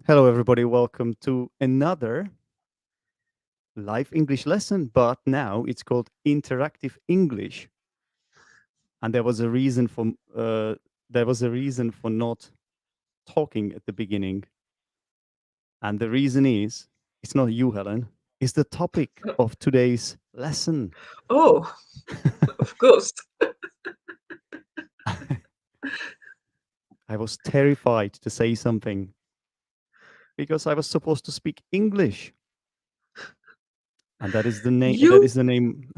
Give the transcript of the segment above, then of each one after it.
Hello, everybody. Welcome to another live English lesson, but now it's called interactive English. And there was a reason for not talking at the beginning, and the reason is it's not you, Helen. It's the topic of today's lesson. Oh, of course. I was terrified to say something because I was supposed to speak English, and that is the name. That You, is the name.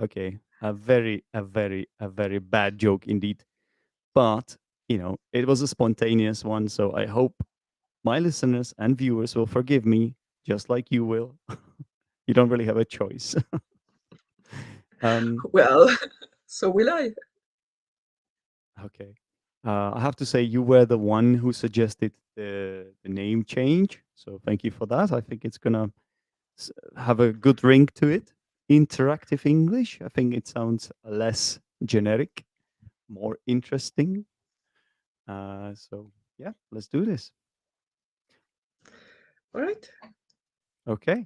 Okay, a very bad joke indeed. But, it was a spontaneous one. So I hope my listeners and viewers will forgive me, just like you will. You don't really have a choice. um, well, so will I. okay. I have to say, you were the one who suggested the name change. So thank you for that. I think it's going to have a good ring to it. Interactive English. I think it sounds less generic, more interesting. So, yeah, let's do this. All right. Okay.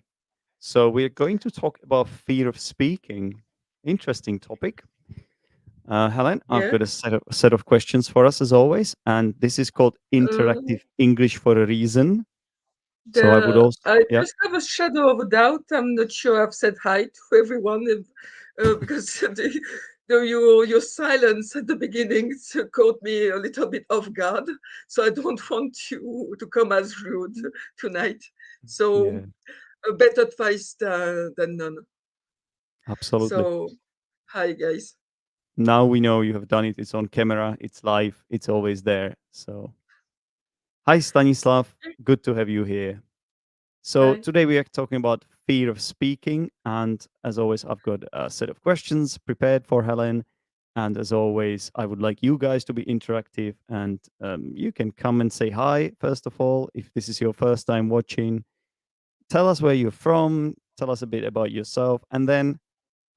So we're going to talk about fear of speaking. Interesting topic. Helen, I've Yeah. got a set of questions for us as always, and this is called Uh, interactive English for a reason. So I would the also, I yeah, just have a shadow of a doubt. I'm not sure I've said hi to everyone because your silence at the beginning caught me a little bit off guard. So I don't want you to come as rude tonight. So yeah, a better advice than none. absolutely. So hi guys. Now we know you have done it. It's on camera. It's live. It's always there. So hi, Stanislav. Good to have you here. So Hi. today we are talking about fear of speaking, and as always, I've got a set of questions prepared for Helen. And as always, I would like you guys to be interactive, and you can come and say hi first of all. If this is your first time watching, tell us where you're from, tell us a bit about yourself, and then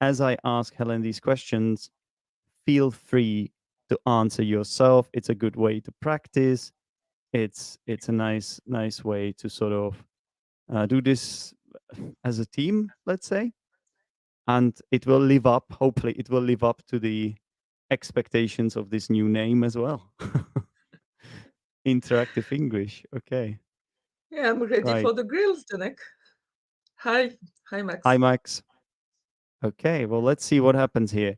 as I ask Helen these questions, feel free to answer yourself. It's a good way to practice. It's a nice way to sort of do this as a team, let's say, and it will live up. Hopefully, it will live up to the expectations of this new name as well. Interactive English. Okay, Yeah, I'm ready right. for the grills, Zdenek. Hi. Hi, Hi, Max. Max. Okay, well, let's see what happens here.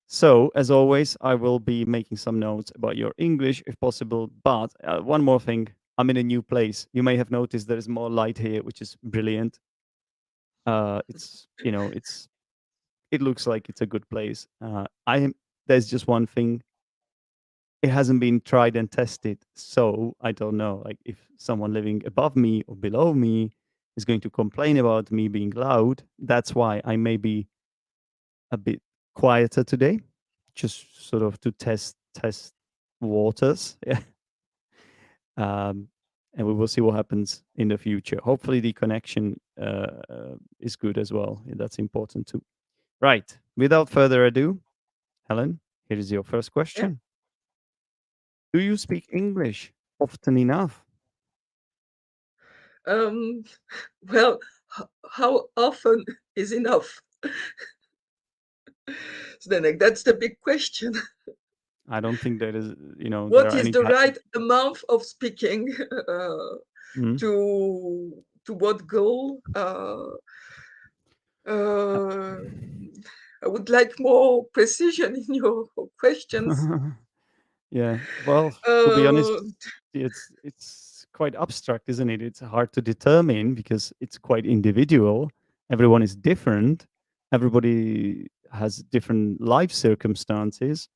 So, as always, I will be making some notes about your English if possible. But one more thing, I'm in a new place. You may have noticed there is more light here, which is brilliant. It looks like it's a good place. There's just one thing, it hasn't been tried and tested. So I don't know, like if someone living above me or below me is going to complain about me being loud. That's why I may be a bit quieter today, just sort of to test waters. Yeah. Um, and we will see what happens in the future. Hopefully, the connection is good as well. That's important too. Right. Without further ado, Helen, here is your first Yeah. question. Do you speak English often enough? Um, well, how often is enough? Zdenek, that's the big question. I don't think there is, there What are is any. the right amount of speaking Mm. to what goal? Uh, I would like more precision in your questions. Yeah. Well, to be Uh, honest, it's quite abstract, isn't it? It's hard to determine because it's quite individual. Everyone is different. Everybody has different life circumstances,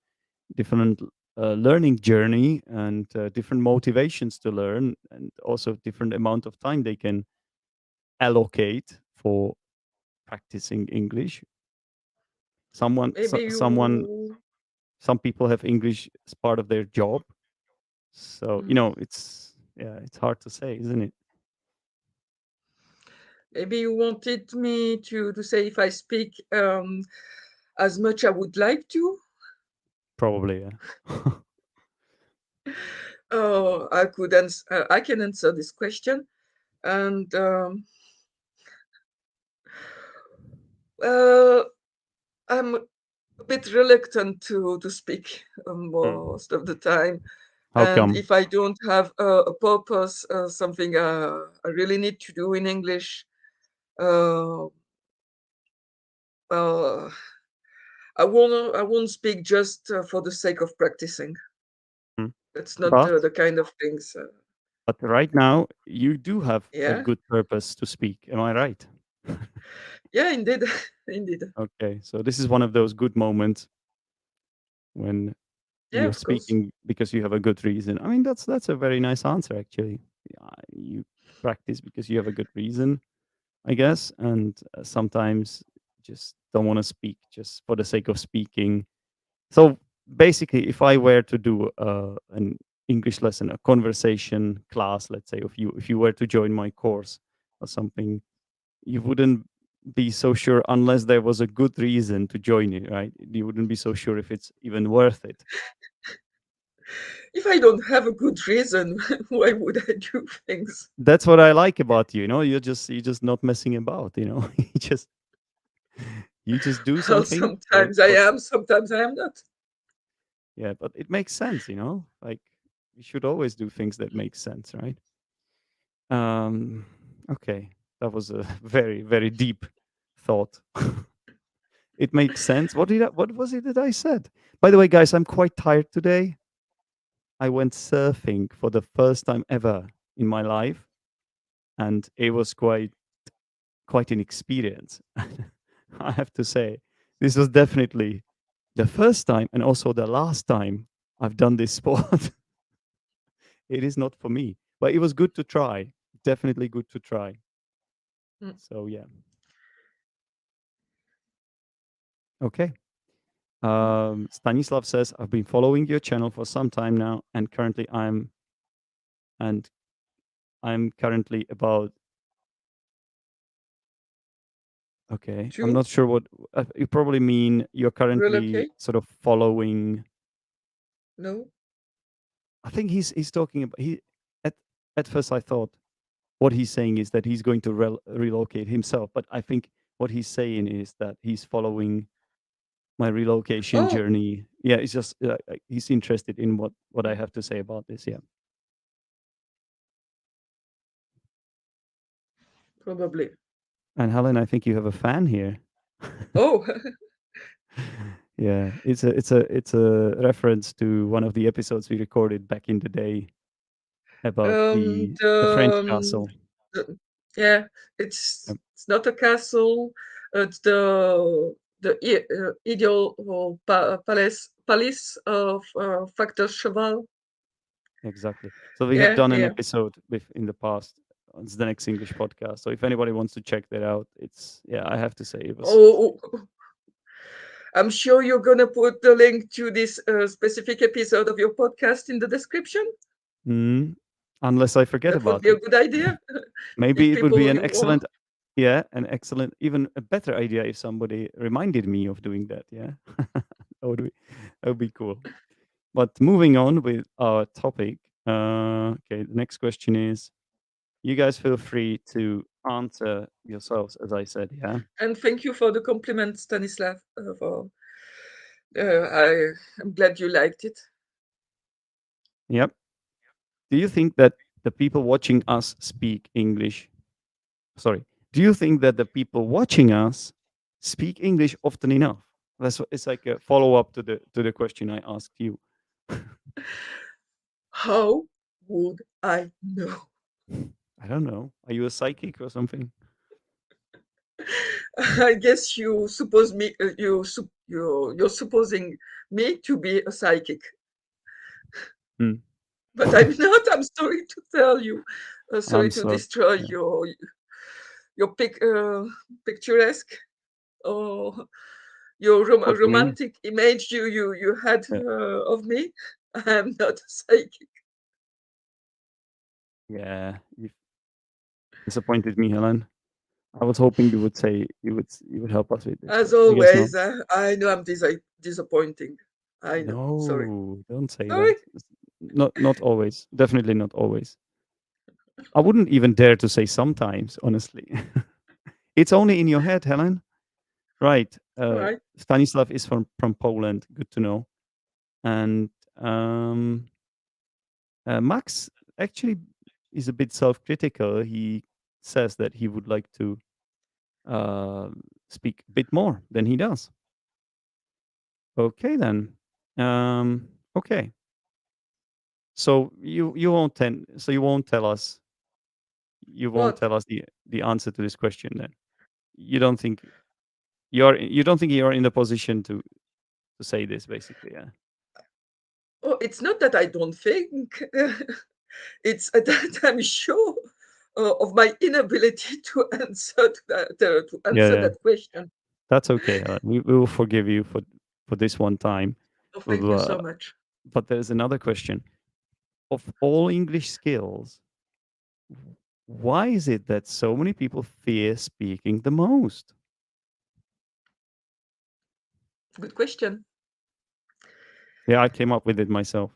different learning journey, and different motivations to learn, and also different amount of time they can allocate for practicing English. maybe Someone, you some people have English as part of their job. So, mm, it's hard to say, isn't it? maybe you wanted me to say if I speak as much I would like to. Probably, yeah. Oh, I could answer. I can answer this question, and uh, I'm a bit reluctant to speak Mm. most of the time. How And come? if I don't have a purpose, something I really need to do in English, uh, well, I won't speak just for the sake of practicing. Mm. That's not But the kind of things. right now you do have a Yeah, good purpose to speak. Am I right? yeah, indeed, indeed. Okay, so this is one of those good moments when Yeah, you're of course. speaking because you have a good reason. I mean, that's a very nice answer actually. Yeah, you practice because you have a good reason, I guess, and sometimes just don't want to speak just for the sake of speaking. So basically, if I were to do an English lesson, a conversation class, let's say, if you were to join my course or something, you wouldn't be so sure unless there was a good reason to join it, right? You wouldn't be so sure if it's even worth it. If I don't have a good reason, why would I do things? That's what I like about you. You know, you're just not messing about. You know, you just do Well, something for sometimes I for am, sometimes I am not. yeah, but it makes sense. You know, like we should always do things that make sense, right? Um, okay, that was a very, very deep thought. It makes sense. What was it that I said? By the way, guys, I'm quite tired today. I went surfing for the first time ever in my life, and it was quite an experience. I have to say, this was definitely the first time and also the last time I've done this sport. It is not for me, but it was good to try. Definitely good to try. Mm. So yeah, okay. Mm. Stanislav says, I've been following your channel for some time now, and I'm currently about. Okay, I'm To not sure what you probably mean. You're currently relocate? sort of following. No. I think he's talking about he. At at first, I thought what he's saying is that he's going to relocate himself, but I think what he's saying is that he's following my relocation Oh, journey. Yeah, it's just he's interested in what I have to say about this. Yeah. probably. And Helen, I think you have a fan here. Oh, Yeah, it's a reference to one of the episodes we recorded back in the day about um, the French the, castle. the yeah, it's Yep, it's not a castle. It's the ideal palace of Factor Cheval. exactly. So we have Yeah, done an yeah. episode with in the past on Zdenek's English podcast. So if anybody wants to check that out, it's yeah, I have to say it was. Oh, I'm sure you're gonna put the link to this specific episode of your podcast in the description. Mm, unless I forget That would about be a it. good idea. Maybe If it would be people an you want, excellent, yeah, an excellent, even a better idea if somebody reminded me of doing that. Yeah, that would be cool. But moving on with our topic. Okay, the next question is: you guys feel free to answer yourselves, as I said. Yeah. and thank you for the compliment, Stanislav. For I'm glad you liked it. Yep. Do you think that the people watching us speak English? Sorry. Do you think that the people watching us speak English often enough? It's like a follow up to the question I asked you. How would I know? I don't know. Are you a psychic or something? I guess you suppose me. You're supposing me to be a psychic, Hmm. but I'm not. I'm sorry to tell you. Sorry I'm to sorry. destroy Yeah. your picturesque or your Opening. romantic image you had Yeah. of me. I'm not a psychic. Yeah. You've disappointed me, Helen. I was hoping you would say you would help us with this, but As I guess not. always, I know I'm disappointing. I know. Sorry. No, don't say Sorry. that. Not always. Definitely not always. I wouldn't even dare to say sometimes, honestly. It's only in your head, Helen. Right. Right. Stanislav is from Poland. Good to know. And um, Max actually is a bit self-critical. He says that he would like to uh, speak a bit more than he does. Okay, then. Okay. So you won't you won't tell us What? the answer to this question then. You don't think you don't think you're in the position to say this basically, yeah. Oh, it's not that I don't think. It's that I'm sure of my inability to answer to Yeah, answer yeah. that question. That's okay. We will forgive you for this one time. Oh, thank We'll, you so much. but there's another question. Of all English skills, why is it that so many people fear speaking the most? Good question. Yeah, I came up with it myself.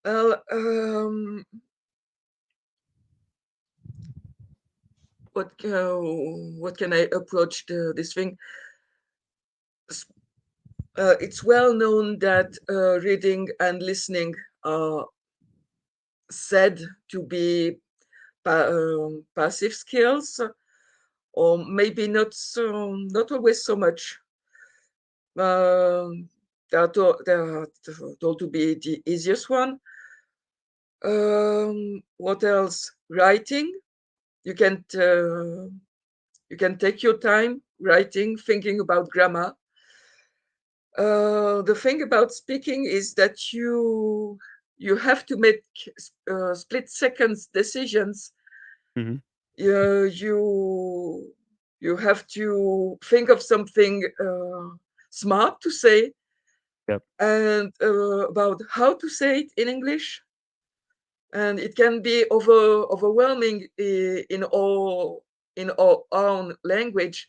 Well, what can I approach this thing? It's well known that reading and listening are said to be passive skills, or maybe not always so much. Um, they are told to be the easiest one. What else? Writing. You can you can take your time writing, thinking about grammar. The thing about speaking is that you have to make split seconds decisions. Hmm. You you have to think of something smart to say Yep. and about how to say it in English, and it can be overwhelming in our own language,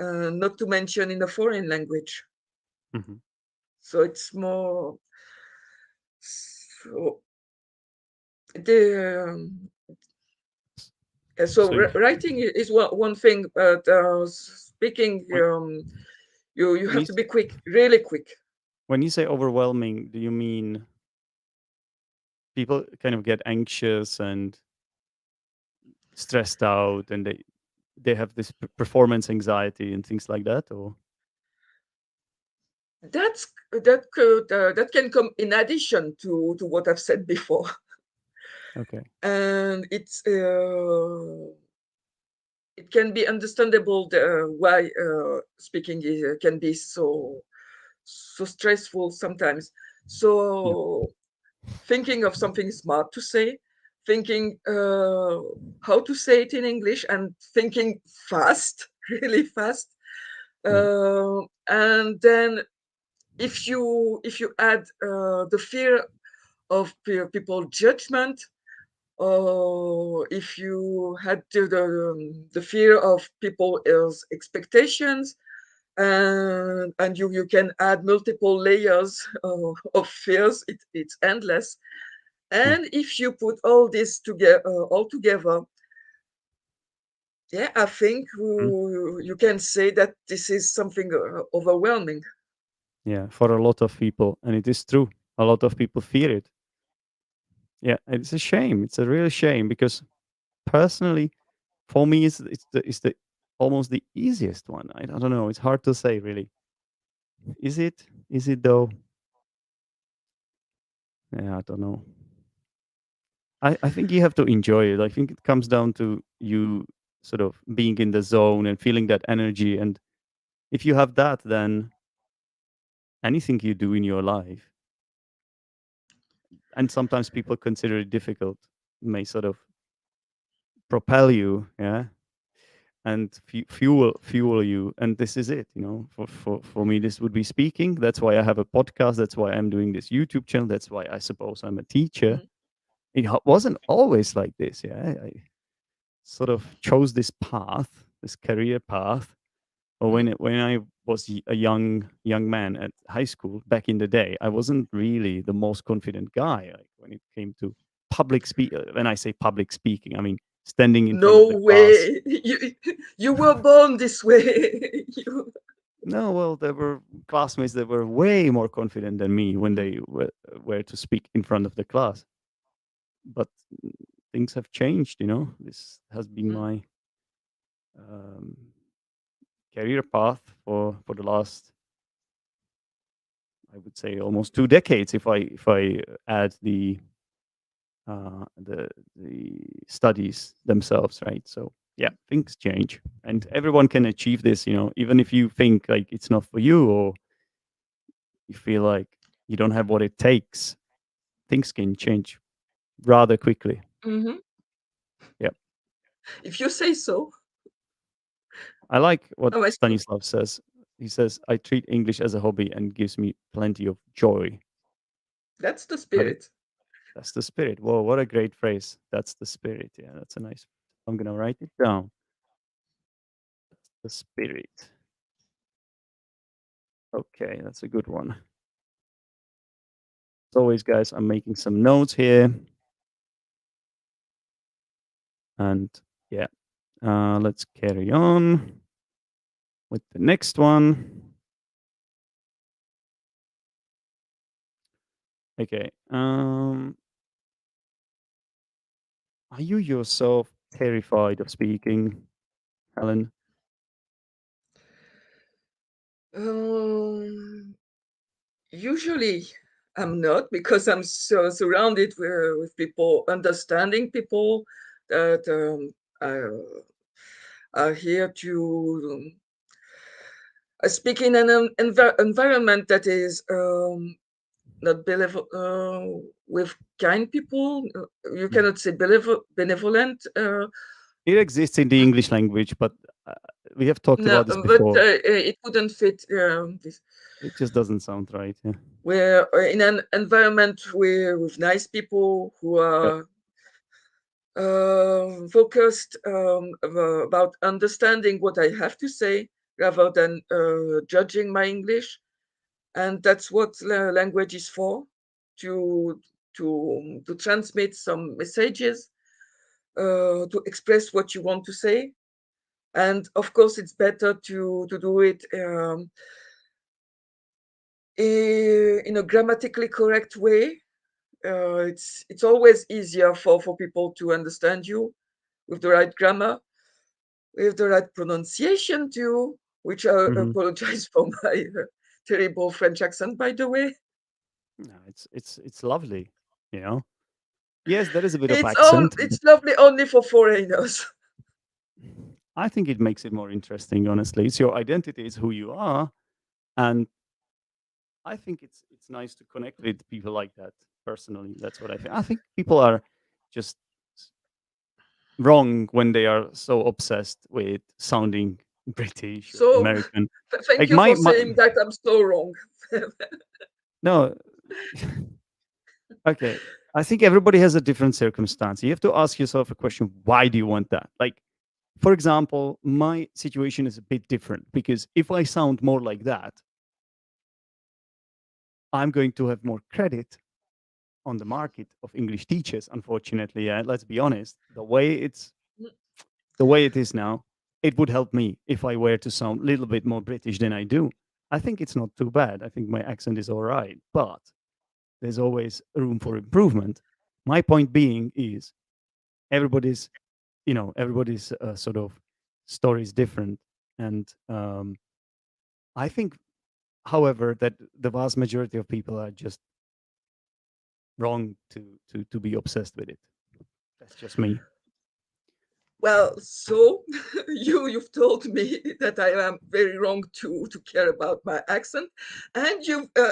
not to mention in a foreign language. Hmm. So it's more so the so So writing is one thing, but speaking, when you when have you to say, be quick, really quick. when you say overwhelming, do you mean people kind of get anxious and stressed out, and they have this performance anxiety and things like that, or That can come in addition to what I've said before, okay. and it can be understandable why speaking can be so stressful sometimes. Yep. So thinking of something smart to say, thinking how to say it in English, and thinking fast, really fast. Yeah. And then if you add the fear of people judgment, or if you had the fear of people's expectations, and you can add multiple layers of fears, it's endless. Mm. And if you put all this together, all together, yeah, I think Mm. you can say that this is something overwhelming. Yeah, for a lot of people, and it is true. A lot of people fear it. Yeah, it's a shame. It's a real shame because personally, for me, it's the almost the easiest one. I don't know. It's hard to say, really. Is it? Is it though? Yeah, I don't know. I think you have to enjoy it. I think it comes down to you sort of being in the zone and feeling that energy. And if you have that, then anything you do in your life, and sometimes people consider it difficult, may sort of propel you, yeah, and fuel you. And this is it, for me, this would be speaking. That's why I have a podcast. That's why I'm doing this YouTube channel. That's why I suppose I'm a teacher. Mhm. It wasn't always like this, yeah. I sort of chose this path, this career path, Or Mm, when I was a young man at high school back in the day, I wasn't really the most confident guy. Like when it came to public speak, when I say public speaking, I mean standing in front of no the class. way. You were born this way. No, well, there were classmates that were way more confident than me when Mhm, they were to speak in front of the class. But things have changed, you know. This has been mm, my um, career path for the last, I would say, almost 2 decades. If I add the studies themselves, right? So yeah, things change, and everyone can achieve this. You know, even if you think like it's not for you, or you feel like you don't have what it takes, things can change rather quickly. mhm. Yeah, If you say so. I like what Oh, I see. Stanislav says. He says, "I treat English as a hobby and gives me plenty of joy." That's the That spirit. that's the spirit. Whoa, what a great phrase. That's the spirit. Yeah, that's a nice. I'm gonna write it down. The spirit. Okay, that's a good one. As always, guys, I'm making some notes here, and yeah, let's carry on with the next one. Okay. Are you yourself terrified of speaking, Helen? Um, Usually, I'm not because I'm so surrounded with people, understanding people that are here to speak in an environment that is not with kind people. You Mhm. cannot say benevolent. It exists in the English language, but uh, we have talked No, about this but before. it wouldn't fit this. It just doesn't sound right. Yeah. We're in an environment where with nice people who Yep. are focused about understanding what I have to say rather than judging my English, and that's what language is for, to to transmit some messages, to express what you want to say, and of course it's better to do it in a grammatically correct way. It's always easier for people to understand you with the right grammar, with the right pronunciation too, which I Hmm. apologize for my terrible French accent, by the way. No, it's lovely. You know. Yes, there is a bit of It's all accent, but it's lovely only for foreigners. I think it makes it more interesting. Honestly, it's your identity, it's who you are, and I think it's nice to connect with people like that. Personally, that's what I think. I think people are just wrong when they are so obsessed with sounding British or So American. thank Like you for my saying that I'm so wrong. no, okay. I think everybody has a different circumstance. You have to ask yourself a question: why do you want that? Like, for example, my situation is a bit different because if I sound more like that, I'm going to have more credit on the market of English teachers. Unfortunately, yeah, let's be honest. The way it is now, it would help me if I were to sound a little bit more British than I do. I think it's not too bad. I think my accent is all right, but there's always room for improvement. My point being is everybody's, everybody's sort of story is different, and I think, however, that the vast majority of people are just wrong to be obsessed with it. That's just me. Well, so you've told me that I am very wrong to care about my accent, and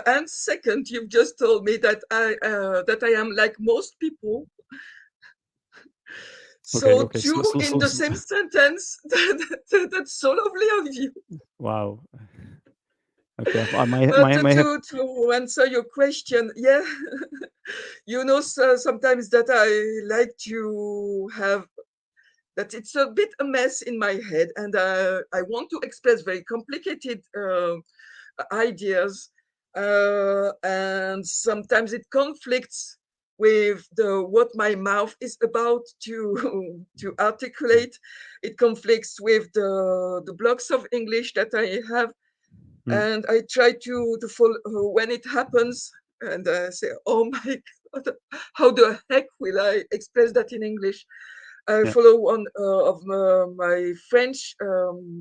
and second you've just told me that I am like most people. Okay, So okay. two in the same sentence. That's so lovely of you. Wow. Okay, I might, But might have. to answer your question, yeah, you know, so sometimes that I like to have that it's a bit a mess in my head, and I want to express very complicated ideas, and sometimes it conflicts with the what my mouth is about to to Yeah. articulate. It conflicts with the blocks of English that I have, Mm. and I try to follow when it happens, and I say, "Oh my God, how the heck will I express that in English?" I Yeah. follow one of my French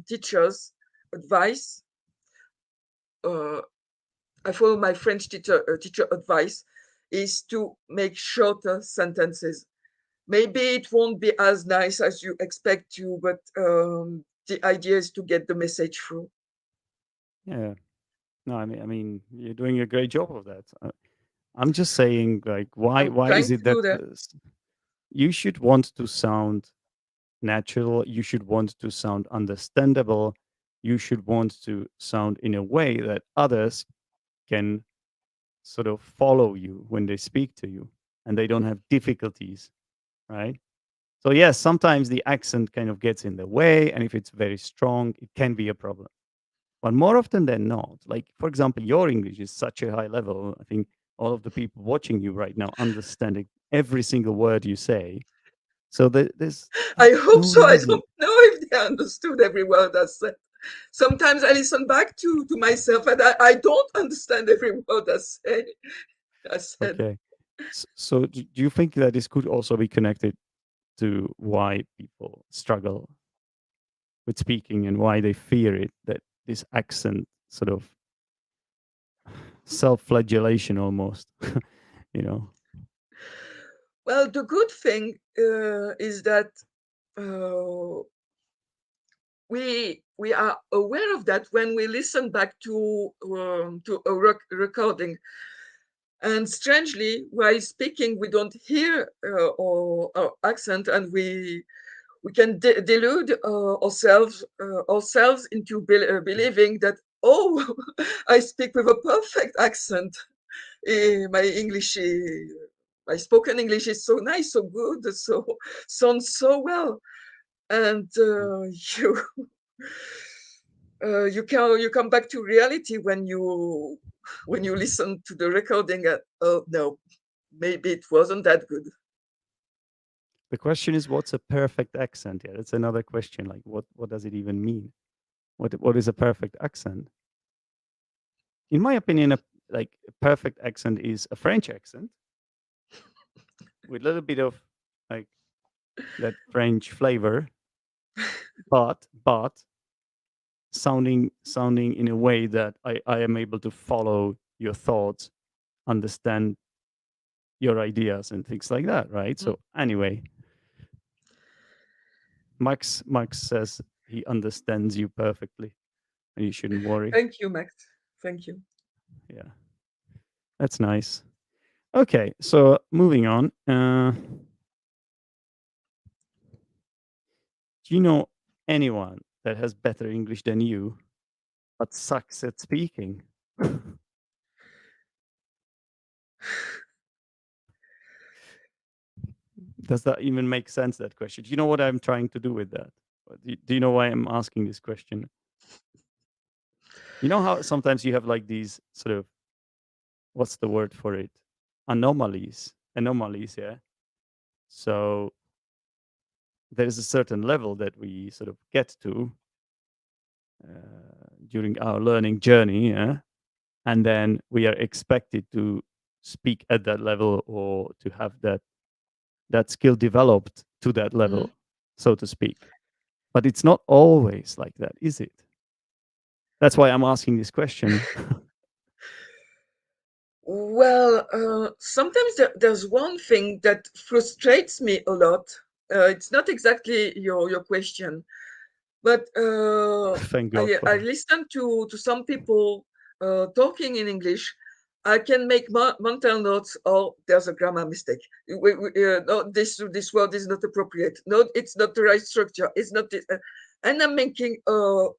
teacher's advice. Uh, I follow my French teacher advice is to make shorter sentences. Maybe it won't be as nice as you expect to, but the idea is to get the message through. Yeah. No, I mean, you're doing a great job of that. I'm just saying, like, why I'm why trying is to it that do that. you should want to sound natural? You should want to sound understandable. You should want to sound in a way that others can sort of follow you when they speak to you, and they don't have difficulties, right? So yes, sometimes the accent kind of gets in the way, and if it's very strong, it can be a problem. But more often than not, like for example, your English is such a high level. I think all of the people watching you right now understanding every single word you say. So I there's hope no so. I reason. don't know if they understood every word I said. Sometimes I listen back to myself, and I don't understand every word I said. Okay. So do you think that this could also be connected to why people struggle with speaking and why they fear it? That this accent sort of self-flagellation almost, you know? Well, the good thing is that uh, we are aware of that when we listen back to a recording. And strangely, while speaking, we don't hear our accent, and we can delude ourselves into believing that, oh, I speak with a perfect accent. My English, my spoken English is so nice, so good, so sounds so well, and Mm. you you come back to reality when you listen to the recording. Oh no, maybe it wasn't that good. The question is, what's a perfect accent? Yeah, that's another question. Like, what does it even mean? What is a perfect accent? In my opinion, a perfect accent is a French accent with a little bit of like that French flavor, but sounding in a way that I am able to follow your thoughts, understand your ideas and things like that, right? Mm. So anyway, Max says he understands you perfectly, and you shouldn't worry. Thank you, Max. Thank you. Yeah, that's nice. Okay, so moving on. Do you know anyone that has better English than you but sucks at speaking? Does that even make sense? That question. Do you know what I'm trying to do with that? Do you know why I'm asking this question? You know how sometimes you have like these sort of, what's the word for it? Anomalies, yeah. So there is a certain level that we sort of get to during our learning journey, yeah, and then we are expected to speak at that level or to have that skill developed to that Mhm. level, so to speak. But it's not always like that, is it? That's why I'm asking this question. Well, sometimes there's one thing that frustrates me a lot. It's not exactly your question, but Thank God for I that. listen to some people talking in English. I can make mental notes. Oh, there's a grammar mistake. No, this word is not appropriate. No, it's not the right structure. It's not this. And I'm making a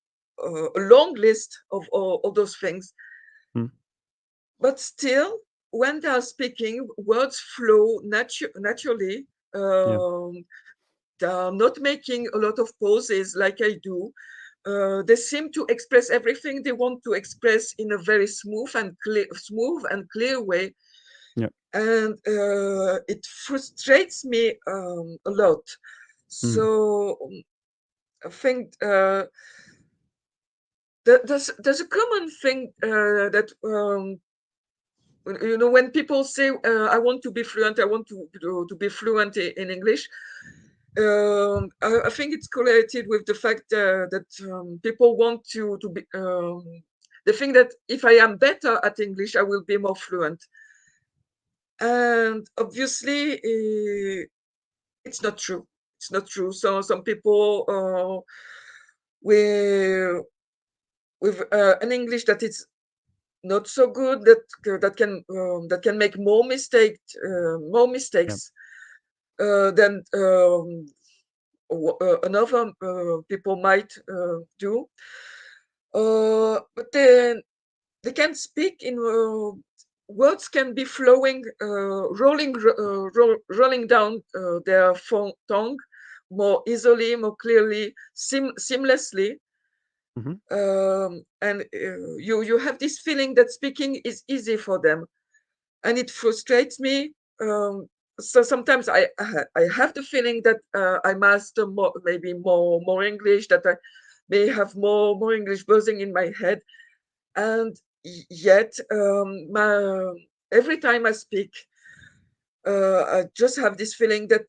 long list of all those things. Hmm? But still, when they are speaking, words flow naturally. Yeah. Um, they are not making a lot of pauses like I do. They seem to express everything they want to express in a very smooth and clear way, Yeah. and it frustrates me a lot. Mm. So I think there's a common thing that when people say I want to be fluent, I want to be fluent in English. I think it's correlated with the fact that people want to be. They think that if I am better at English, I will be more fluent, and obviously, it's not true. It's not true. So some people with an English that is not so good, that can make more Yeah. mistakes than another people might do. But then they can speak in words can be flowing, rolling down their tongue more easily, more clearly, seamlessly. Hmm. And you have this feeling that speaking is easy for them, and it frustrates me. So sometimes I have the feeling that I master more English, that I may have more English buzzing in my head, and yet every time I speak, I just have this feeling that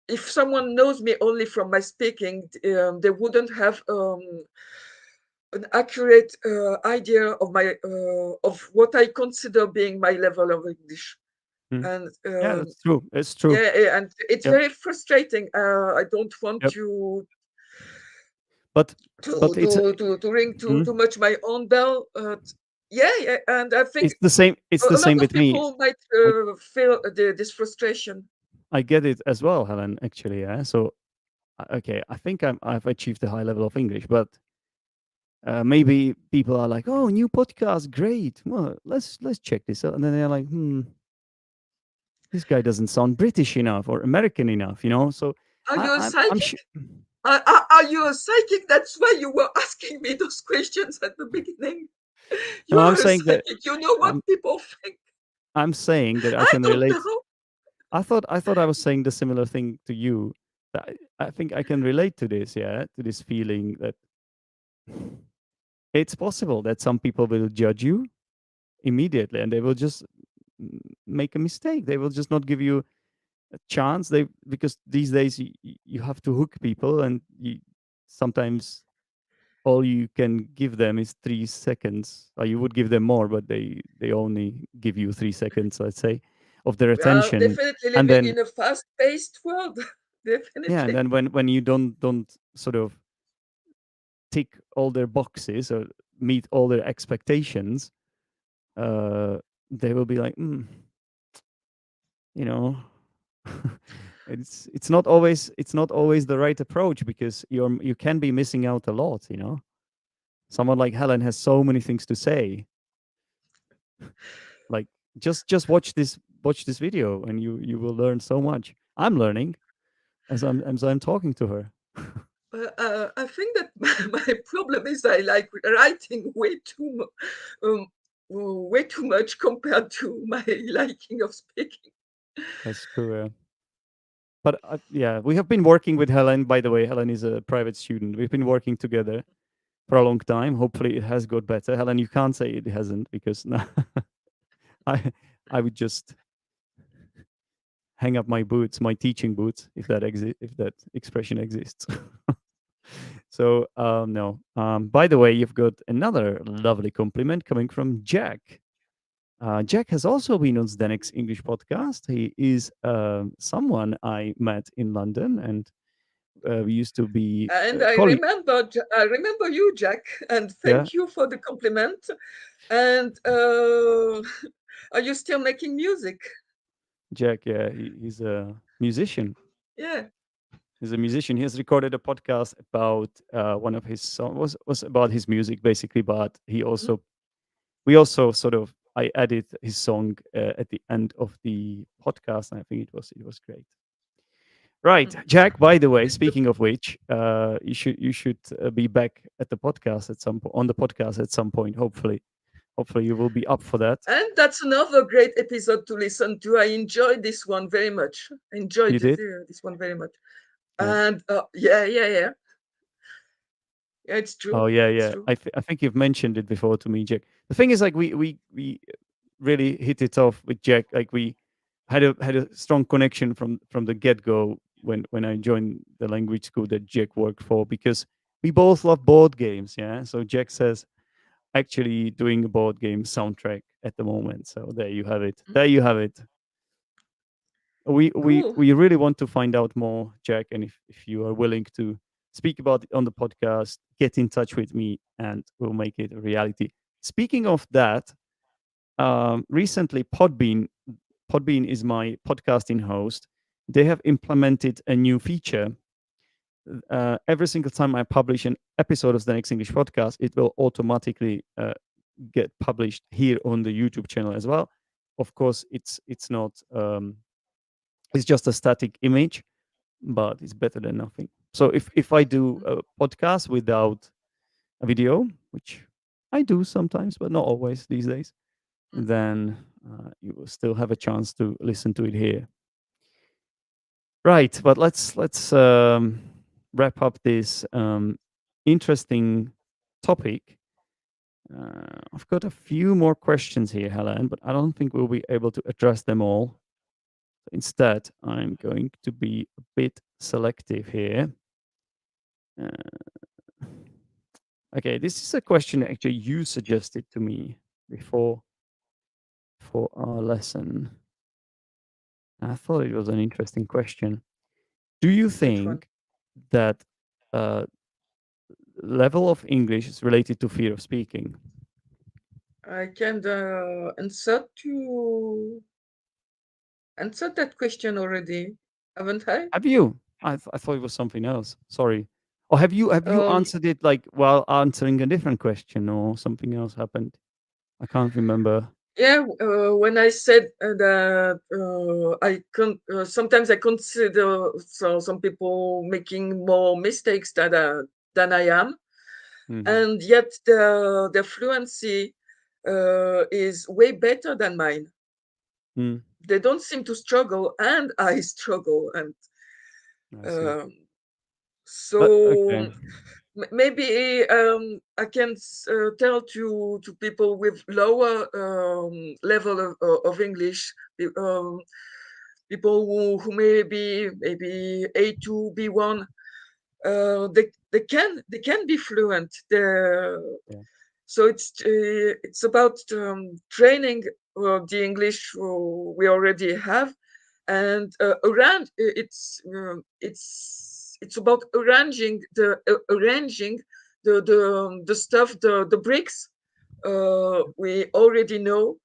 if someone knows me only from my speaking, they wouldn't have an accurate idea of what I consider being my level of English. Mm. And Yeah, that's true. It's true. yeah, and it's Yep. very frustrating. I don't want Yep. to But to but it's a- ring mm, too much my own bell. Yeah, yeah, and I think it's the same. It's the a lot same of with me. people might I feel this frustration. I get it as well, Helen. Actually, yeah. So okay, I think I've achieved a high level of English, but maybe people are like, "Oh, new podcast, great. Well, let's check this out," and then they're like, "Hmm, this guy doesn't sound British enough or American enough," you know. So Are you a I'm psychic? sure. Are you a psychic? That's why you were asking me those questions at the beginning. You No, I'm are a saying that psychic. You know what I'm people think. I'm saying that I I can don't relate. know. I thought I was saying the similar thing to you. That I think I can relate to this. Yeah, to this feeling that it's possible that some people will judge you immediately and they will just make a mistake. They will just not give you a chance. They because these days you have to hook people and sometimes all you can give them is 3 seconds. Or you would give them more, but they only give you 3 seconds, let's say, of their We are attention. definitely And living then in a fast-paced world. yeah, and Definitely. then when you don't sort of tick all their boxes or meet all their expectations, uh, they will be like, you know, it's not always the right approach because you can be missing out a lot. You know, someone like Helen has so many things to say. Like just watch this video and you will learn so much. I'm learning as I'm talking to her. I think that my problem is I like writing um, way too much compared to my liking of speaking. That's true. Yeah. But yeah, we have been working with Helen. By the way, Helen is a private student. We've been working together for a long time. Hopefully, it has got better. Helen, you can't say it hasn't because no, I I would just hang up my boots, my teaching boots, if that expression exists. So no. By the way, you've got another lovely compliment coming from Jack. Jack has also been on Zdenek's English podcast. He is someone I met in London, and we used to be And colleagues. I remember you, Jack, and Yeah, thank you for the compliment. And are you still making music? Jack. Yeah, he's a musician. Yeah. He's a musician. He has recorded a podcast about one of his songs. Was about his music basically, but he Mhm. also we also sort of I added his song at the end of the podcast, and I think it was great. Right, Jack. By the way, speaking of which, you should be back at the podcast at on the podcast at some point. Hopefully you will be up for that. And that's another great episode to listen to. I enjoyed this one very much. I enjoyed You did? this one very much. Yeah. And yeah, yeah, yeah. Yeah, it's Oh true. yeah, It's yeah. true. I think you've mentioned it before to me, Jack. The thing is, like, we really hit it off with Jack. Like, we had a strong connection from the get go when I joined the language school that Jack worked for, because we both love board games. Yeah. So Jack says actually doing a board game soundtrack at the moment. So there you have it. Mm, There you have it. We we cool. we really want to find out more, Jack, and if you are willing to speak about it on the podcast, get in touch with me and we'll make it a reality. Speaking of that, recently Podbean is my podcasting host. They have implemented a new feature. Every single time I publish an episode of the Next English podcast, it will automatically get published here on the YouTube channel as well. Of course, it's not it's just a static image, but it's better than nothing. So if I do Mm, a podcast without a video, which I do sometimes, but not always these days, mm, then you will still have a chance to listen to it here. Right, but let's wrap up this interesting topic. I've got a few more questions here, Helen, but I don't think we'll be able to address them all. Instead, I'm going to be a bit selective here. Uh, okay, this is a question actually you suggested to me before for our lesson. I thought it was an interesting question. Do you which one? think that uh, level of English is related to fear of speaking? I can answer that question already, haven't I? Have you? I thought it was something else. Sorry. Or have you Um, answered it like while answering a different question, or something else happened? I can't remember. yeah, when I said that sometimes I consider some people making more mistakes than I am, Hmm. and yet their fluency is way better than mine. Mm, They don't seem to struggle, and I struggle, and I see. um, But so okay. maybe I can tell to people with lower level of English, um, people who may be maybe A2, B1, they can be fluent. Yeah. So it's about training the English we already have, and around it's about arranging the stuff, the bricks we already know,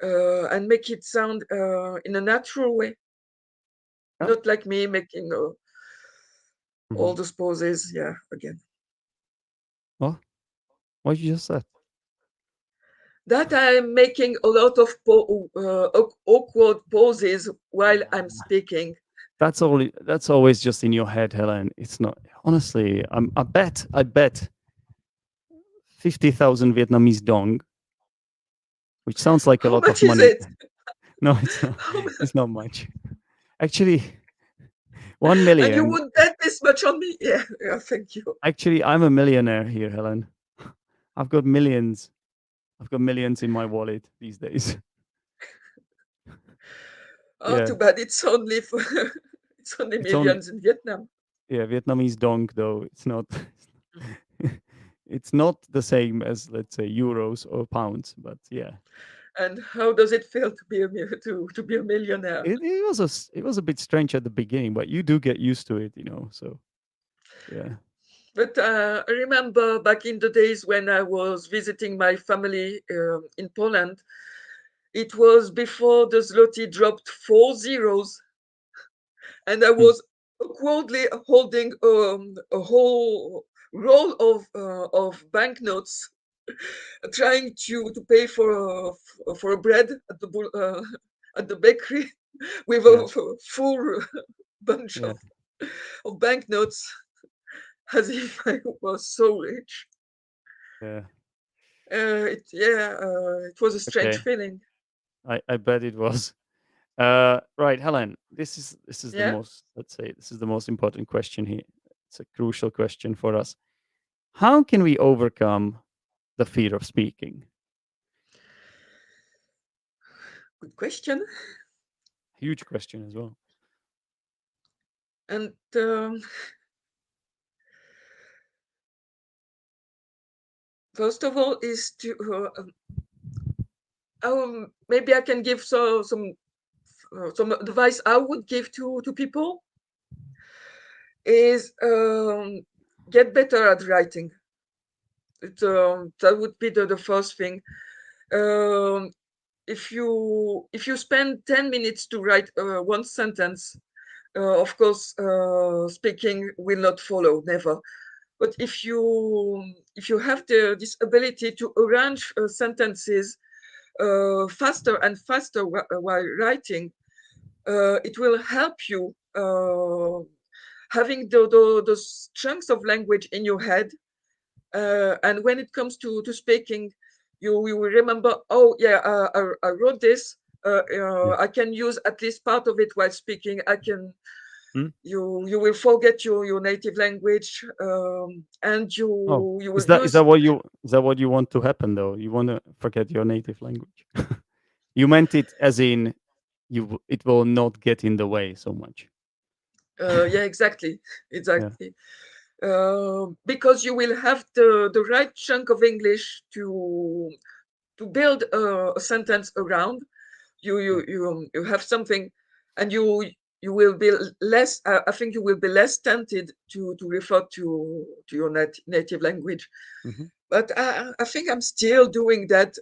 and make it sound in a natural way, Yeah. not like me making all Hmm. those poses. Yeah, again, Oh, what you just said. that I'm making a lot of awkward poses while I'm speaking. That's always just in your head, Helen. It's not honestly. I bet 50,000 Vietnamese dong, which sounds like a How lot of much is money. it? No, it's not. How It's not much. Actually, one And you million. would bet this much on me? Yeah, yeah, thank you. Actually, I'm a millionaire here, Helen. I've got millions. I've got millions in my wallet these days. Oh, Yeah, too bad. It's only for it's only it's only millions in Vietnam. yeah Vietnamese dong though. It's not. It's not the same as, let's say, euros or pounds, but yeah, And how does it feel to be to be a millionaire? it was a bit strange at the beginning, but you do get used to it, you know. So yeah. But I remember back in the days when I was visiting my family in Poland. It was before the zloty dropped 4 zeros, and I Hmm. was awkwardly holding a whole roll of banknotes, trying to pay for a bread at the at the bakery with Yeah. a full bunch Yeah. of banknotes as if I was so rich. Yeah. It was a strange Okay. feeling. I bet it was. Right, Helen. This is the Yeah, most, let's say, this is the most important question here. It's a crucial question for us. How can we overcome the fear of speaking? good question. Huge question as well. And first of all, is to maybe I can give some advice I would give to people is get better at writing. That would be the first thing. Um, if you spend 10 minutes to write one sentence, of course, speaking will not follow, never. But if you have this ability to arrange sentences faster and faster while writing, it will help you having those chunks of language in your head. And when it comes to speaking, you will remember, oh yeah, I wrote this. Yeah. I can use at least part of it while speaking. I can. Hmm? You will forget your native language, and Oh, you is will that is use. that what you is that what you want to happen though? You want to forget your native language? You meant it as in it will not get in the way so much. Yeah, exactly, Yeah. exactly. Because you will have the right chunk of English to build a sentence around. You Yeah. you you you have something, and you will be less. I think you will be less tempted to refer to your native language. Hmm. But I think I'm still doing that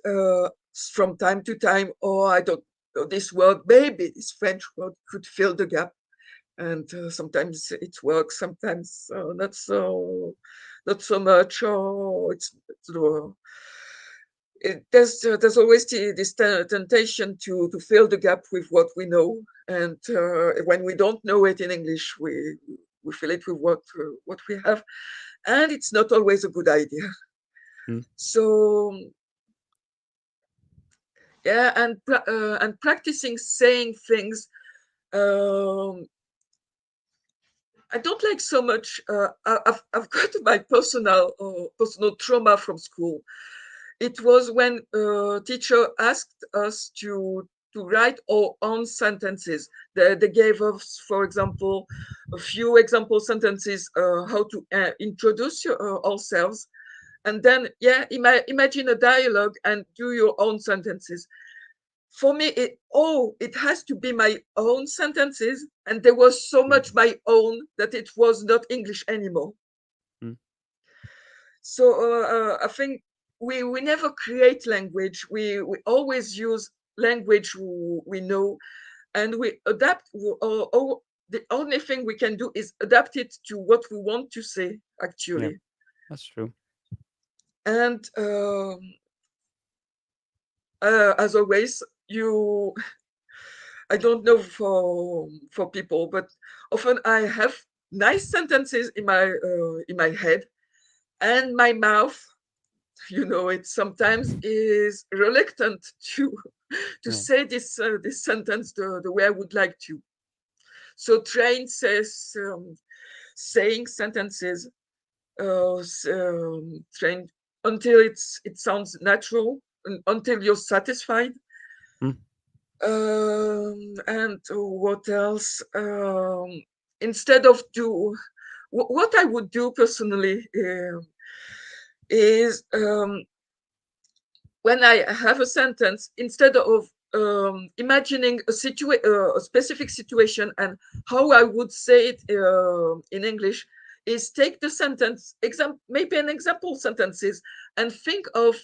from time to time. Or I don't know this word. Maybe this French word could fill the gap, and sometimes it works. Sometimes not so much. Or there's always this temptation to fill the gap with what we know, and when we don't know it in English, we fill it with what we have, and it's not always a good idea. Mm. So yeah, and practicing saying things. Um, I don't like so much. I've got my personal trauma from school. It was when a teacher asked us to write our own sentences. They gave us, for example, a few example sentences, how to introduce ourselves, and then yeah, imagine a dialogue and do your own sentences. For me, it has to be my own sentences, and there was so Yeah. much my own that it was not English anymore. Mm. So I think we never create language. We always use language we know, and we adapt. The only thing we can do is adapt it to what we want to say, Yeah. actually. That's true. And as always, I don't know for people, but often I have nice sentences in my head, and my mouth, it sometimes is reluctant to to Yeah. say this sentence the way I would like to. So train says saying sentences, train until it sounds natural, and until you're satisfied. Mm. And what else? Instead of what I would do personally is when I have a sentence, instead of imagining a specific situation and how I would say it in English, is take the sentence, maybe an example sentences, and think of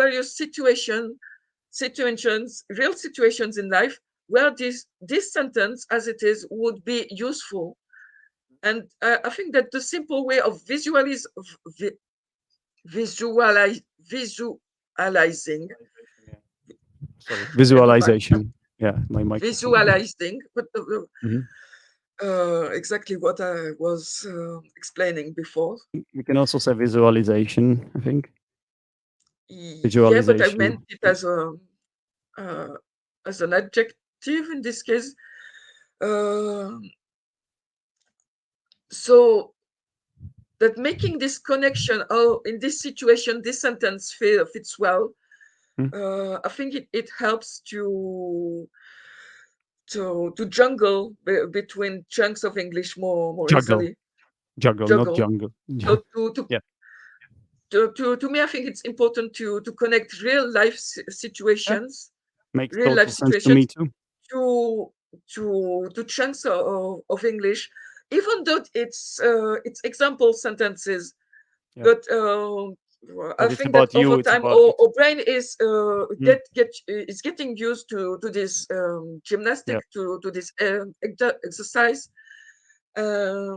various situations, real situations in life where this sentence, as it is, would be useful. And I think that the simple way of visualizing, Visualization, yeah. Sorry. never mind, Visualization. Yeah. My microphone. visualizing, but Mhm. exactly what I was explaining before. You can also say visualization, I think. Yeah, but I Visualization. meant it Yeah. uh, as an adjective in this case. Uh, so that making this connection, oh, in this situation, this sentence fits well. Hmm? I think it helps to jungle between chunks of English more Juggle. easily. Juggle, not Juggle. jungle. So to to Yeah. to me, I think it's important to connect real life Yeah. situations, Makes real life total sense to me situations too. to to chunks of English, even though it's example sentences. Yeah. But I But it's think that about over you. It's time, about it's. our brain is Mm, is getting used to this yeah. gymnastic, to this exercise, um,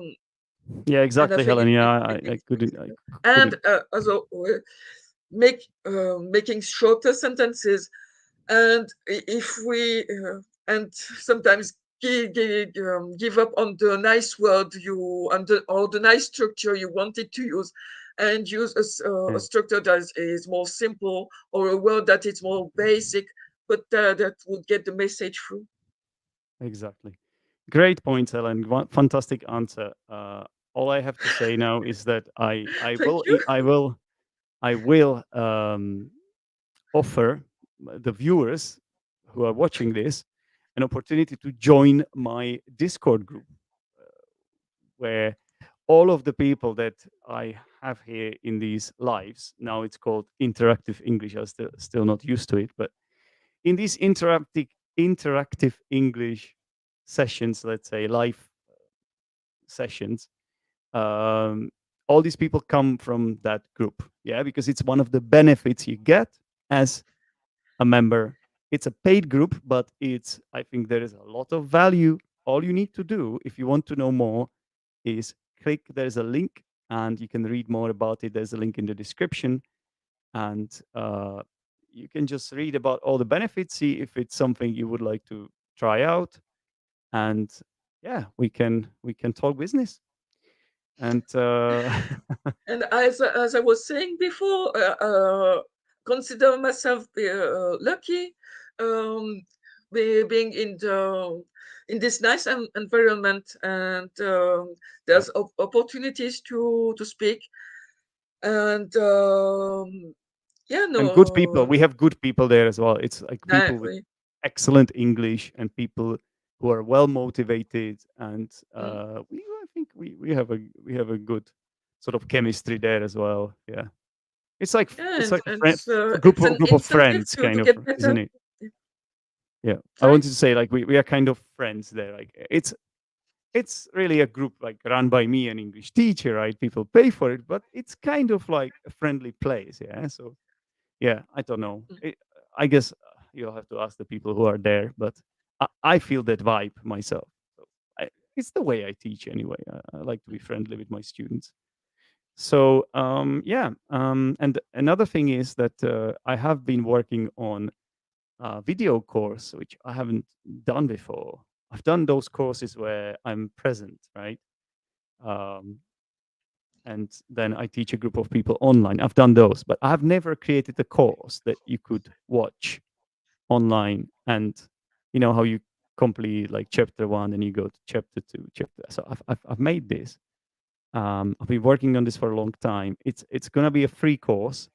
Yeah. and I Exactly, think Helen. Yeah. I it's couldn't. I and couldn't. also making shorter sentences, and if we and sometimes give up on the nice word you and or the nice structure you wanted to use, and use a Yeah. structure that is more simple, or a word that is more basic, but that would get the message through. Exactly. Great point, Helen. Fantastic answer. All I have to say now is that I Thank will you. I will offer the viewers who are watching this an opportunity to join my Discord group, where all of the people that I have here in these lives, now it's called interactive English. I'm still not used to it, but in these interactive English sessions, let's say live sessions, um, all these people come from that group. Yeah, because it's one of the benefits you get as a member. It's a paid group, but it's I think there is a lot of value. All you need to do if you want to know more is click. There's a link, and you can read more about it. There's a link in the description, and you can just read about all the benefits, see if it's something you would like to try out, and yeah, we can talk business. And And as I was saying before, consider myself lucky, um, being in this nice environment, and yeah, there's opportunities to speak, and yeah, and good people. no, We have good people there as well. It's like nah, people with excellent English and people who are well motivated, and mm, I think we have a good sort of chemistry there as well. Yeah, yeah, it's like a group it's of an group of incentive friends, to kind of, get isn't better. it? Yeah, I Sorry. wanted to say like we are kind of friends there. Like it's really a group like run by me, an English teacher, right? People pay for it, but it's kind of like a friendly place. Yeah, so yeah, I don't know. I guess you'll have to ask the people who are there, but I feel that vibe myself. So it's the way I teach anyway. I like to be friendly with my students. So yeah, and another thing is that I have been working on a video course, which I haven't done before. I've done those courses where I'm present, right? Um, and then I teach a group of people online. I've done those, but I've never created a course that you could watch online, and you know how you complete like chapter one and you go to chapter two, chapter. So I've made this. I've been working on this for a long time. It's gonna be a free course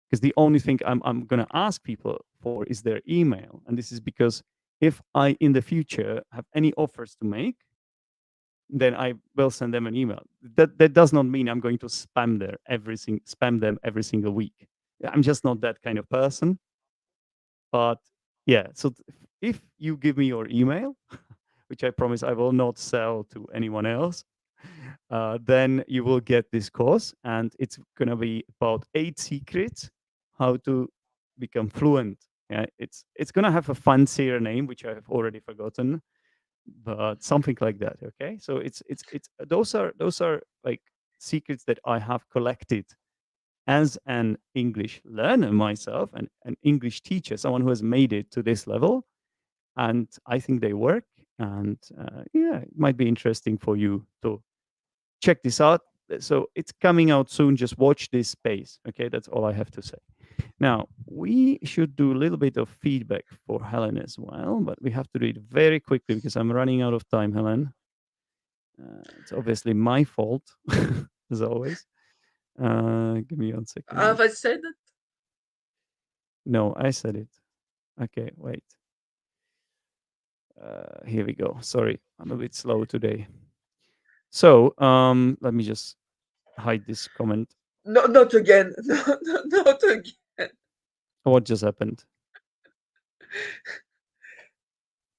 because the only thing I'm gonna ask people for is their email, and this is because if I in the future have any offers to make, then I will send them an email. That does not mean I'm going to spam them every single week. I'm just not that kind of person. But yeah, so if you give me your email, which I promise I will not sell to anyone else, then you will get this course, and it's gonna be about 8 secrets how to become fluent. Yeah, it's gonna have a fancier name, which I have already forgotten, but something like that. Okay, so it's those are like secrets that I have collected as an English learner myself and an English teacher, someone who has made it to this level, and I think they work. And yeah, it might be interesting for you to check this out. So it's coming out soon. Just watch this space. Okay, that's all I have to say. Now, we should do a little bit of feedback for Helen as well, but we have to do it very quickly because I'm running out of time, Helen. It's obviously my fault, as always. Give me 1 second. Have I said that? No, I said it. Okay, wait. Here we go. Sorry, I'm a bit slow today. So, let me just hide this comment. No, not again. No, no, not again. What just happened?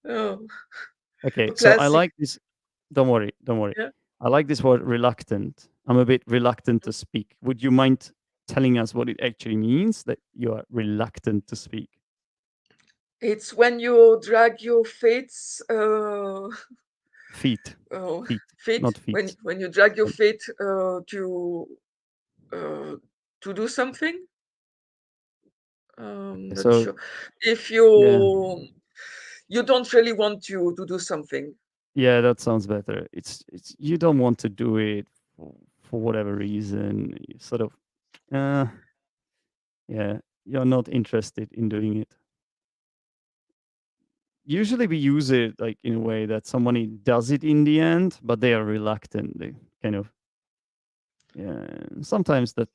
Oh, Okay, a so I classic. like this. Don't worry, don't worry. Yeah. I like this word reluctant. I'm a bit reluctant to speak. Would you mind telling us what it actually means that you are reluctant to speak? It's when you drag your Feet, oh, feet, feet, not feet. when you drag your But feet uh, to do something. Not so sure. If yeah, you don't really want to do something. yeah, that sounds better. It's you don't want to do it for whatever reason. You sort of, uh, yeah, you're not interested in doing it. Usually we use it like in a way that somebody does it in the end, but they are reluctant. They kind of, yeah. Sometimes the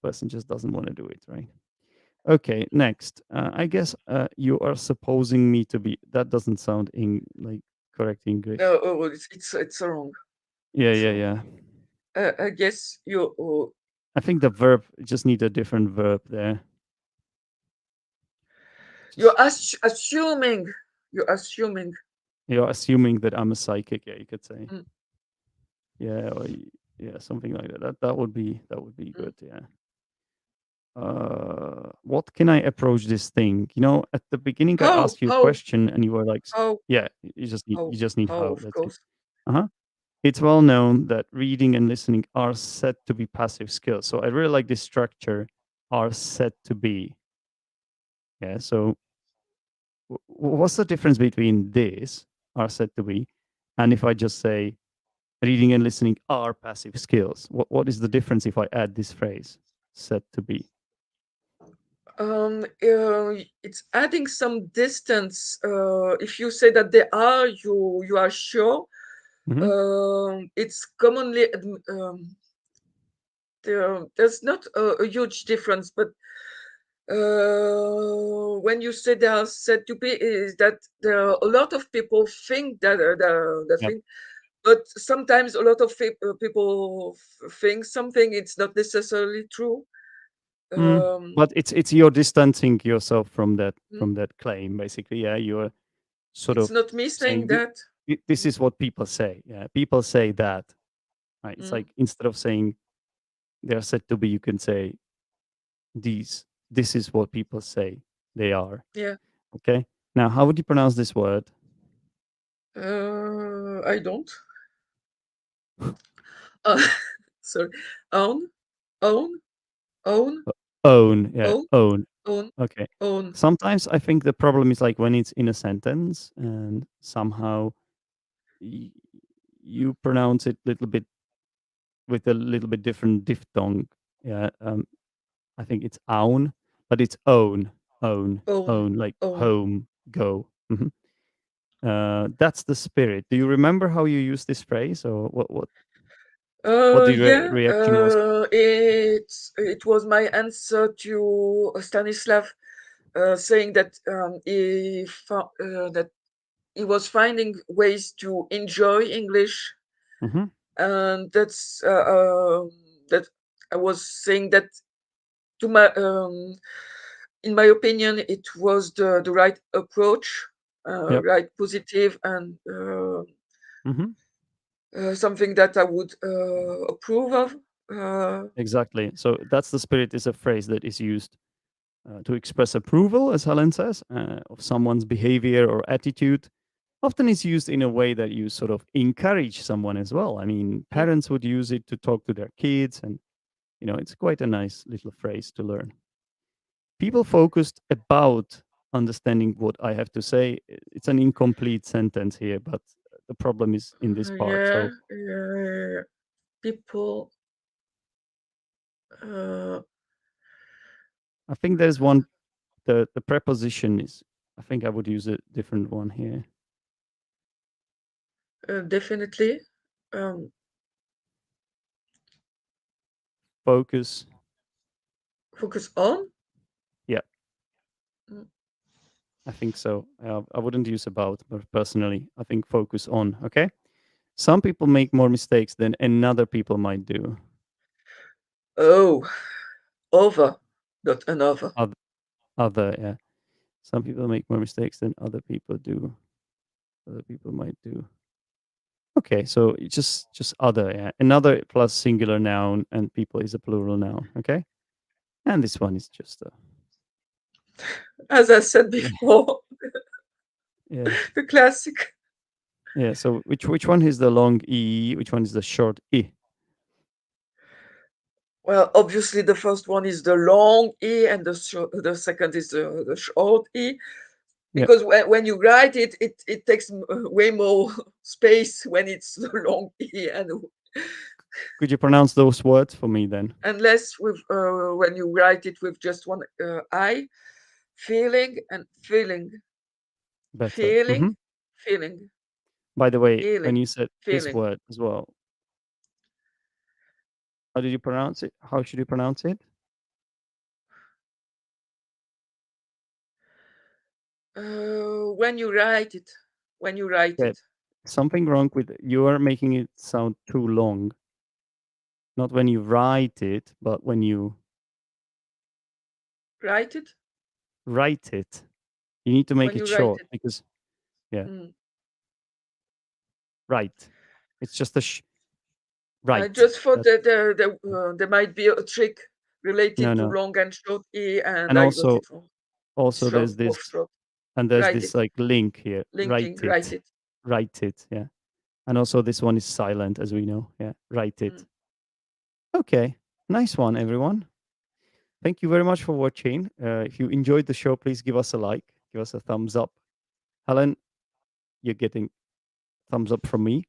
person just doesn't want to do it, right? Okay, next. I guess you are supposing me to be. That doesn't sound in like correct English. No, oh, it's wrong. Yeah, It's yeah, wrong. yeah. I guess I think the verb just need a different verb there. you're Just assuming. You're assuming. you're assuming that I'm a psychic. Yeah, you could say. Mm, Yeah, yeah, something like that. That would be mm. good. Yeah. What can I approach this thing? At the beginning, I How? asked you a How? question, and you were like, How? "Yeah, you just need How? how." Of That's it. course. Uh-huh. It's well known that reading and listening are said to be passive skills. So I really like this structure. Are said to be. Yeah. So what's the difference between this are said to be, and if I just say reading and listening are passive skills? What is the difference if I add this phrase said to be? It's adding some distance. If you say that they are, you are sure. Hmm. It's commonly there's not a huge difference, but when you say they are said to be, is that there are a lot of people think that Yep. thing, but sometimes a lot of people think something it's not necessarily true. Mm. Um, But it's you're distancing yourself from that mm, from that claim, basically. Yeah, you're sort it's of not me saying saying that. this is what people say. Yeah, people say that. Right? It's Mm, like instead of saying they're said to be, you can say these. This is what people say they are. yeah. Okay. Now, how would you pronounce this word? I don't. Uh, sorry. Own, own, own, Own. Yeah, own, own. own, Okay. own. Sometimes I think the problem is like when it's in a sentence and somehow y- you pronounce it a little bit with a little bit different diphthong. Yeah. I think it's own, but it's own, own, Own, own, like own. home, go. That's the spirit. Do you remember how you used this phrase, or what the Yeah, reaction was? it was my answer to Stanislav saying that that he was finding ways to enjoy English, Hmm. and that I was saying that to my in my opinion it was the right approach, Yep. right positive and Hmm. something that I would approve of. Exactly. So that's the spirit is a phrase that is used to express approval, as Helen says, of someone's behavior or attitude. Often it's used in a way that you sort of encourage someone as well. I mean, Mm, parents would use it to talk to their kids, and it's quite a nice little phrase to learn. People focused about understanding what I have to say. It's an incomplete sentence here, but the problem is in this part. Yeah, So yeah. People. Uh, I think there's one. The preposition is. I think I would use a different one here. Definitely. Um, Focus. focus on. Yeah, Mm. I think so. I wouldn't use about, but personally, I think focus on. Okay. Some people make more mistakes than another people might do. Oh, over, not another. Oth- Other, yeah. Some people make more mistakes than other people do. Other people might do. Okay, so it's just other, yeah. Another plus singular noun and people is a plural noun. Okay, and this one is just a As I said yeah, before, yeah, the classic. yeah. So which one is the long e? Which one is the short e? Well, obviously the first one is the long E and the second is the short E. Yeah. Because when you write it, it takes way more space when it's the long E, and Could you pronounce those words for me then? unless with when you write it with just one I, feeling and feeling, Better. feeling, feeling, By the way, when healing, you said this feeling. word as well, how did you pronounce it? How should you pronounce it? When you write it, when you write Yeah, it, something wrong with you are making it sound too long. Not when you write it, but when you write it, write it. You need to make when it you write short it. because yeah, Mm. right. It's just a I right. just thought That that there might be a trick no, related to no. long and short E, and And I got it wrong. also It's long there's or this short. and there's Write this it. like link here. Linking, write it. Write it. Yeah. And also this one is silent as we know. Yeah. Write it. Mm. Okay. Nice one, everyone. Thank you very much for watching. If you enjoyed the show, please give us a like, give us a thumbs up. Helen, you're getting thumbs up from me.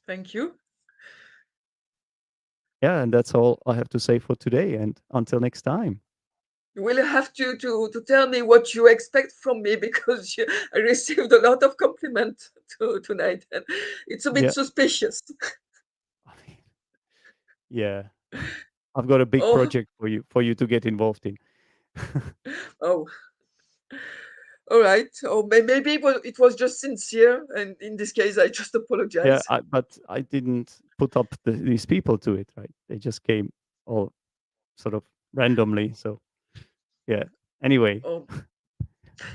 Thank you. Yeah, and that's all I have to say for today. And until next time. You will have to tell me what you expect from me because I received a lot of compliment tonight, and it's a bit Yeah. suspicious. I mean, yeah. I've got a big Oh, project for you to get involved in. oh, all right. Or maybe it was just sincere, and in this case, I just Yeah, apologize. but I didn't put up these people to it, right? They just came all sort of randomly. So yeah. Anyway, Oh,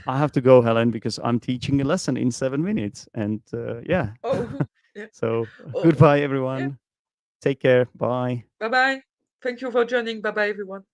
I have to go, Helen, because I'm teaching a lesson in 7 minutes, and yeah. oh, yeah. So Oh, goodbye, yeah. everyone. Take care. Bye. Bye bye. Thank you for joining. Bye bye, everyone.